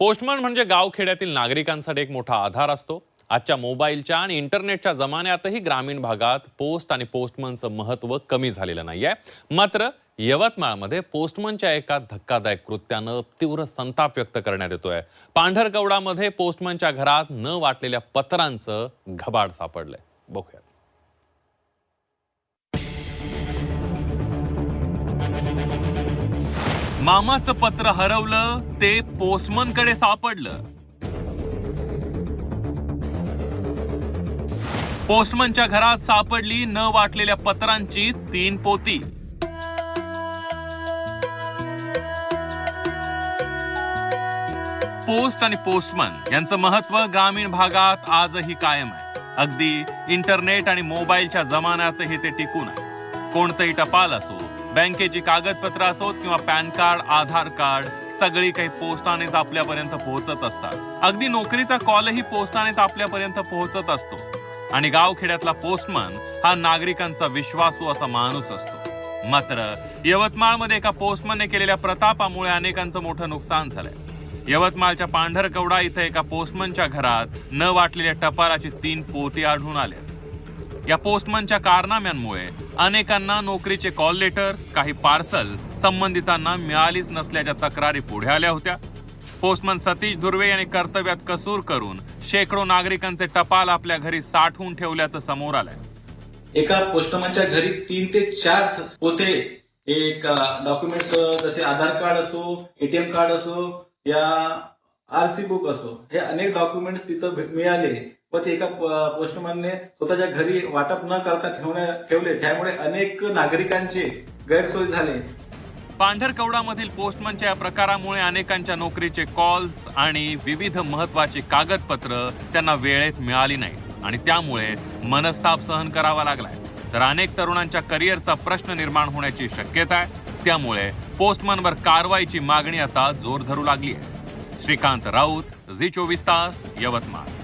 Postman म्हणजे गावखेड्यातील नागरिकांसाठी एक मोठा आधार असतो। आजच्या मोबाईलच्या आणि इंटरनेटच्या जमान्यातही ग्रामीण भागात पोस्ट आणि पोस्टमनचं महत्त्व कमी झालेलं नाहीये। मात्र यवतमाळमध्ये पोस्टमनच्या एका धक्कादायक कृत्यानं तीव्र संताप व्यक्त करण्यात येतोय। पांढरकवडामध्ये पोस्टमनच्या घरात न वाटलेल्या पत्रांचं घबाड सापडलंय। बघूया। मामाचं पत्र हरवलं ते पोस्टमनकडे सापडलं। पोस्टमनच्या घरात सापडली न वाटलेल्या पत्रांची 3 पोती। पोस्ट आणि पोस्टमन यांचं महत्त्व ग्रामीण भागात आजही कायम आहे। अगदी इंटरनेट आणि मोबाईलच्या जमान्यातही ते टिकून आहे। कोणतंही टपाल असो, बँकेची कागदपत्र असोत किंवा पॅन कार्ड, आधार कार्ड, सगळी काही पोस्टानेच आपल्यापर्यंत पोहोचत असतात। अगदी नोकरीचा कॉलही पोस्टानेच आपल्यापर्यंत पोहोचत असतो। आणि गावखेड्यातला पोस्टमन हा नागरिकांचा विश्वासू असा माणूस असतो। मात्र यवतमाळमध्ये एका पोस्टमनने केलेल्या प्रतापामुळे अनेकांचं मोठं नुकसान झालंय। यवतमाळच्या पांढरकवडा इथे एका पोस्टमनच्या घरात न वाटलेल्या टपालाची 3 पोती आढळून आल्या। या पोस्टमनच्या कारनाम्यांमुळे अनेकांना नोकरीचे कॉल लेटर्स, काही पार्सल संबंधितांना मिळालीच नसल्याच्या तक्रारी पुढे आल्या होत्या। पोस्टमन सतीश धुर्वे यांनी कर्तव्यात कसूर करून शेकडो नागरिकांचे टपाल आपल्या घरी साठवून ठेवल्याचं समोर आलंय। एका पोस्टमनच्या घरी 3 ते 4 पोते एक डॉक्युमेंट्स, जसे आधार कार्ड असो, एटीएम कार्ड असो या आरसी बुक असो, हे अनेक डॉक्युमेंट्स तिथं मिळाले। पण ते एका पोस्टमनने स्वतःच्या घरी वाटप न करता ठेवले, त्यामुळे अनेक नागरिकांचे गैरसोय झाले। पांढरकवडामधील पोस्टमनच्या या प्रकारामुळे अनेकांच्या नोकरीचे कॉल्स आणि विविध महत्त्वाची कागदपत्र त्यांना वेळेत मिळाली नाहीत आणि त्यामुळे मनस्ताप सहन करावा लागलाय। तर अनेक तरुणांच्या करिअरचा प्रश्न निर्माण होण्याची शक्यता आहे। त्यामुळे पोस्टमनवर कारवाईची मागणी आता जोर धरू लागली आहे। श्रीकांत राऊत, झी 24 तास, यवतमाळ।